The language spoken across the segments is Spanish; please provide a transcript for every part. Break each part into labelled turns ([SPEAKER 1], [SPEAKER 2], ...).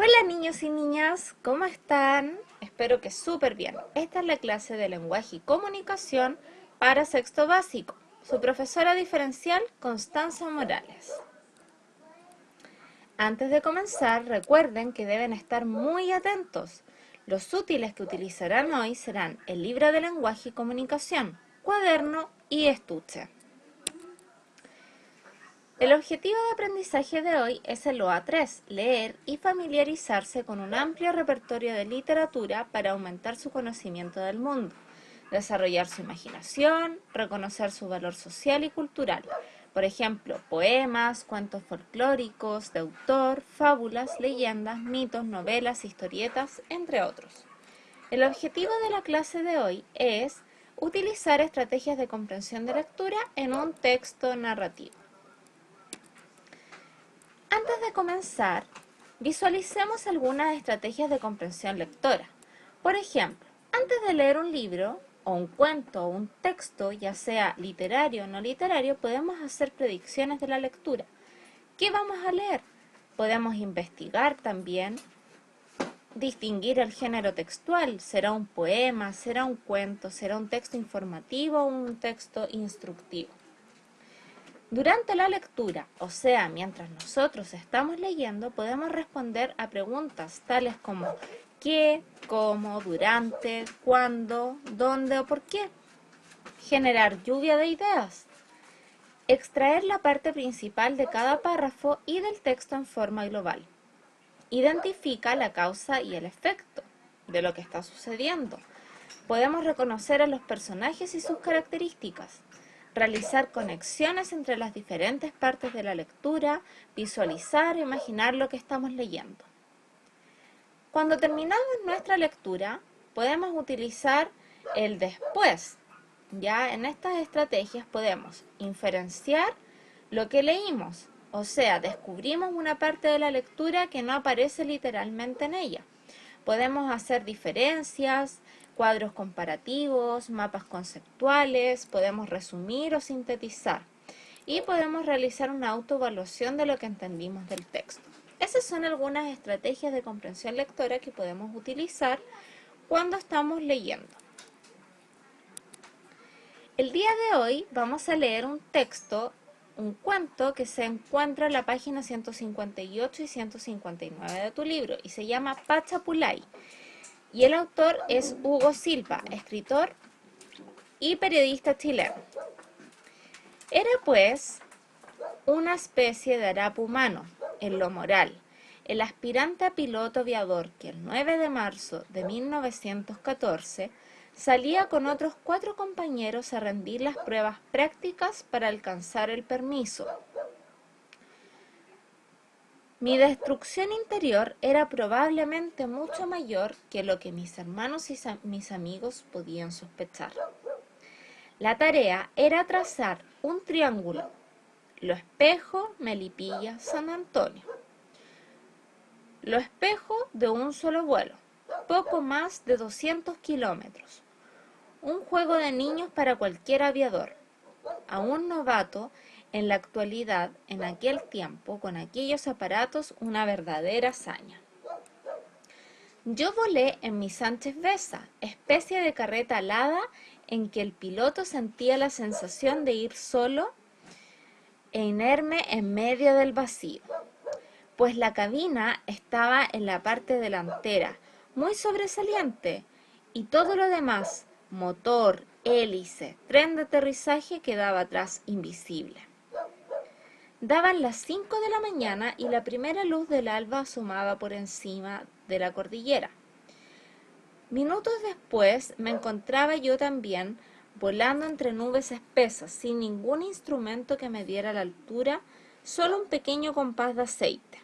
[SPEAKER 1] Hola niños y niñas, ¿cómo están? Espero que súper bien. Esta es la clase de lenguaje y comunicación para sexto básico. Su profesora diferencial, Constanza Morales. Antes de comenzar, recuerden que deben estar muy atentos. Los útiles que utilizarán hoy serán el libro de lenguaje y comunicación, cuaderno y estuche. El objetivo de aprendizaje de hoy es el OA3, leer y familiarizarse con un amplio repertorio de literatura para aumentar su conocimiento del mundo, desarrollar su imaginación, reconocer su valor social y cultural, por ejemplo, poemas, cuentos folclóricos, de autor, fábulas, leyendas, mitos, novelas, historietas, entre otros. El objetivo de la clase de hoy es utilizar estrategias de comprensión de lectura en un texto narrativo. Antes de comenzar, visualicemos algunas estrategias de comprensión lectora. Por ejemplo, antes de leer un libro, o un cuento, o un texto, ya sea literario o no literario, podemos hacer predicciones de la lectura. ¿Qué vamos a leer? Podemos investigar también, distinguir el género textual. ¿Será un poema? ¿Será un cuento? ¿Será un texto informativo o un texto instructivo? Durante la lectura, o sea, mientras nosotros estamos leyendo, podemos responder a preguntas tales como ¿qué?, ¿cómo?, ¿durante?, ¿cuándo?, ¿dónde o por qué? Generar lluvia de ideas. Extraer la parte principal de cada párrafo y del texto en forma global. Identifica la causa y el efecto de lo que está sucediendo. Podemos reconocer a los personajes y sus características. Realizar conexiones entre las diferentes partes de la lectura, visualizar e imaginar lo que estamos leyendo. Cuando terminamos nuestra lectura, podemos utilizar el después. Ya en estas estrategias podemos inferenciar lo que leímos, o sea, descubrimos una parte de la lectura que no aparece literalmente en ella. Podemos hacer diferencias, cuadros comparativos, mapas conceptuales, podemos resumir o sintetizar y podemos realizar una autoevaluación de lo que entendimos del texto. Esas son algunas estrategias de comprensión lectora que podemos utilizar cuando estamos leyendo. El día de hoy vamos a leer un texto, un cuento que se encuentra en la página 158 y 159 de tu libro y se llama Pachapulay. Y el autor es Hugo Silva, escritor y periodista chileno. Era pues una especie de harapo humano, en lo moral, el aspirante a piloto aviador que el 9 de marzo de 1914 salía con otros 4 compañeros a rendir las pruebas prácticas para alcanzar el permiso. Mi destrucción interior era probablemente mucho mayor que lo que mis hermanos y mis amigos podían sospechar. La tarea era trazar un triángulo: Lo Espejo, Melipilla, San Antonio. Lo Espejo de un solo vuelo, poco más de 200 kilómetros. Un juego de niños para cualquier aviador. A un novato, en la actualidad, en aquel tiempo, con aquellos aparatos, una verdadera hazaña. Yo volé en mi Sánchez Besa, especie de carreta alada en que el piloto sentía la sensación de ir solo e inerme en medio del vacío, pues la cabina estaba en la parte delantera, muy sobresaliente, y todo lo demás, motor, hélice, tren de aterrizaje, quedaba atrás invisible. Daban las 5 de la mañana y la primera luz del alba asomaba por encima de la cordillera. Minutos después me encontraba yo también volando entre nubes espesas, sin ningún instrumento que me diera la altura, solo un pequeño compás de aceite.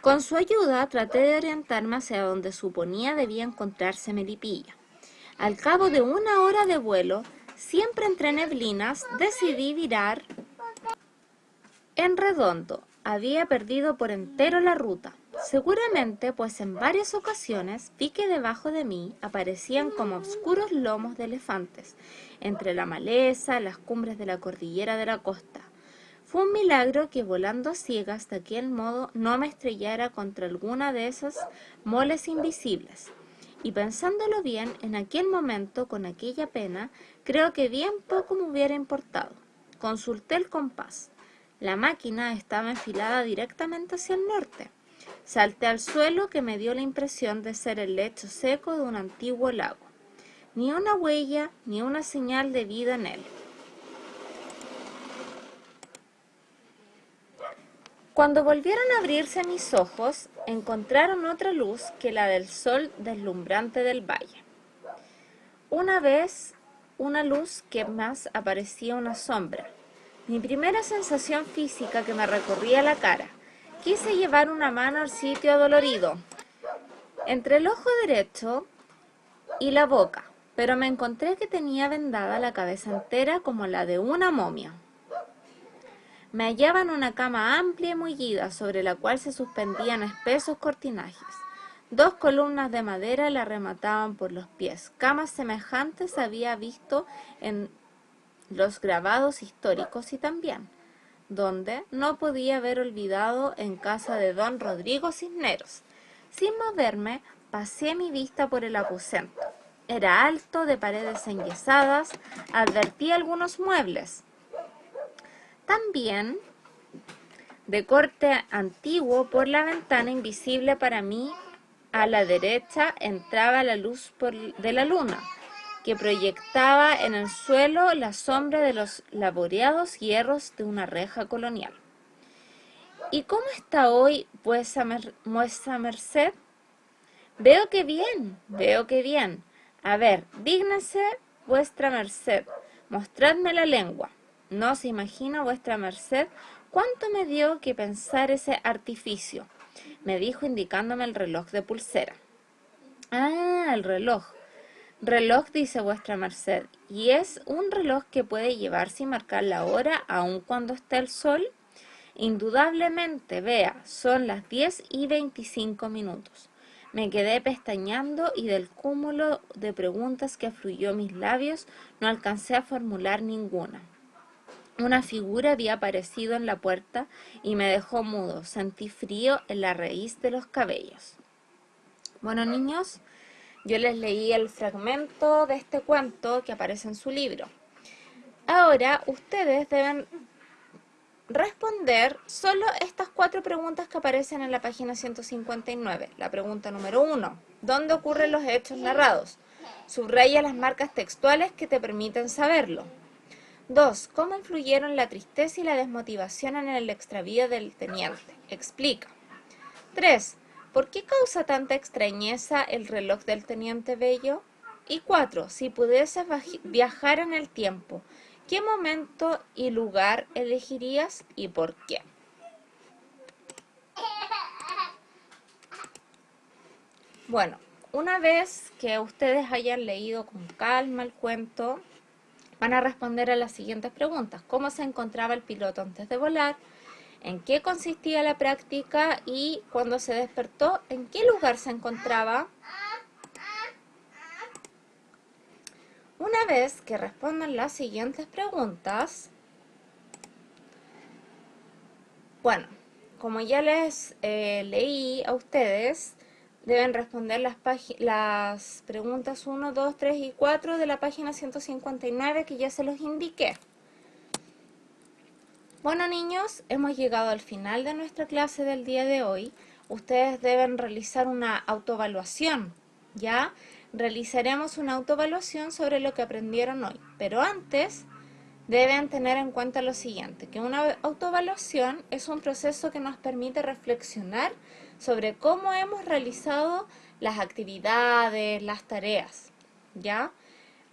[SPEAKER 1] Con su ayuda traté de orientarme hacia donde suponía debía encontrarse Melipilla. Al cabo de 1 hora de vuelo, siempre entre neblinas, decidí virar en redondo. Había perdido por entero la ruta. Seguramente, pues en varias ocasiones vi que debajo de mí aparecían como oscuros lomos de elefantes, entre la maleza, las cumbres de la cordillera de la costa. Fue un milagro que volando a ciegas de aquel modo no me estrellara contra alguna de esas moles invisibles. Y pensándolo bien, en aquel momento, con aquella pena, creo que bien poco me hubiera importado. Consulté el compás. La máquina estaba enfilada directamente hacia el norte. Salté al suelo, que me dio la impresión de ser el lecho seco de un antiguo lago. Ni una huella, ni una señal de vida en él. Cuando volvieron a abrirse mis ojos, encontraron otra luz que la del sol deslumbrante del valle. Una vez, una luz que más aparecía una sombra. Mi primera sensación física que me recorría la cara. Quise llevar una mano al sitio adolorido, entre el ojo derecho y la boca, pero me encontré que tenía vendada la cabeza entera como la de una momia. Me hallaba en una cama amplia y mullida, sobre la cual se suspendían espesos cortinajes. 2 columnas de madera la remataban por los pies. Camas semejantes había visto en los grabados históricos y también, donde no podía haber olvidado, en casa de don Rodrigo Cisneros. Sin moverme, pasé mi vista por el aposento. Era alto, de paredes enyesadas, advertí algunos muebles. También de corte antiguo. Por la ventana invisible para mí, a la derecha, entraba la luz de la luna, que proyectaba en el suelo la sombra de los laboreados hierros de una reja colonial. ¿Y cómo está hoy vuesa merced? Veo que bien, veo que bien. A ver, dígnese vuestra merced, mostradme la lengua. No se imagina vuestra merced cuánto me dio que pensar ese artificio, me dijo indicándome el reloj de pulsera. Ah, el reloj. Reloj, dice vuestra merced, y es un reloj que puede llevarse y marcar la hora aun cuando esté el sol. Indudablemente, vea, son las 10:25. Me quedé pestañeando y del cúmulo de preguntas que afluyó mis labios no alcancé a formular ninguna. Una figura había aparecido en la puerta y me dejó mudo. Sentí frío en la raíz de los cabellos. Bueno, niños, yo les leí el fragmento de este cuento que aparece en su libro. Ahora ustedes deben responder solo estas 4 preguntas que aparecen en la página 159. La pregunta número 1. ¿Dónde ocurren los hechos narrados? Subraya las marcas textuales que te permiten saberlo. 2. ¿Cómo influyeron la tristeza y la desmotivación en el extravío del teniente? Explica. 3. ¿Por qué causa tanta extrañeza el reloj del teniente Bello? Y 4. Si pudieses viajar en el tiempo, ¿qué momento y lugar elegirías y por qué? Bueno, una vez que ustedes hayan leído con calma el cuento, van a responder a las siguientes preguntas. ¿Cómo se encontraba el piloto antes de volar? ¿En qué consistía la práctica? Y cuando se despertó, ¿en qué lugar se encontraba? Una vez que respondan las siguientes preguntas, bueno, como ya les leí a ustedes, deben responder las preguntas 1, 2, 3 y 4 de la página 159 que ya se los indiqué. Bueno, niños, hemos llegado al final de nuestra clase del día de hoy. Ustedes deben realizar una autoevaluación, ¿ya? Realizaremos una autoevaluación sobre lo que aprendieron hoy, pero antes deben tener en cuenta lo siguiente, que una autoevaluación es un proceso que nos permite reflexionar sobre cómo hemos realizado las actividades, las tareas, ¿ya?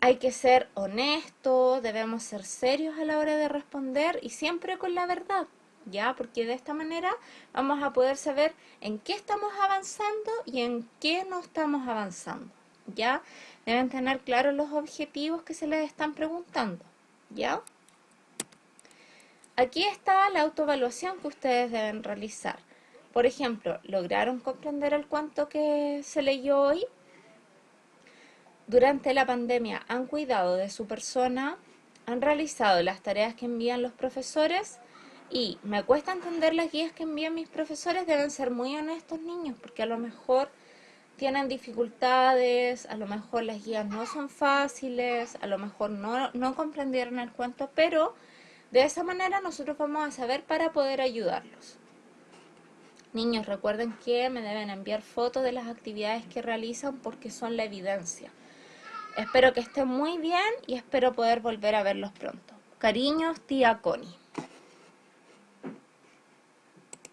[SPEAKER 1] Hay que ser honestos, debemos ser serios a la hora de responder y siempre con la verdad, ¿ya? Porque de esta manera vamos a poder saber en qué estamos avanzando y en qué no estamos avanzando, ¿ya? Deben tener claros los objetivos que se les están preguntando, ¿ya? Aquí está la autoevaluación que ustedes deben realizar. Por ejemplo, ¿lograron comprender el cuento que se leyó hoy? Durante la pandemia, ¿han cuidado de su persona? ¿Han realizado las tareas que envían los profesores? y me cuesta entender las guías que envían mis profesores, deben ser muy honestos niños, porque a lo mejor tienen dificultades, a lo mejor las guías no son fáciles, a lo mejor no comprendieron el cuento, pero de esa manera nosotros vamos a saber para poder ayudarlos. Niños, recuerden que me deben enviar fotos de las actividades que realizan porque son la evidencia. Espero que estén muy bien y espero poder volver a verlos pronto. Cariños, tía Connie.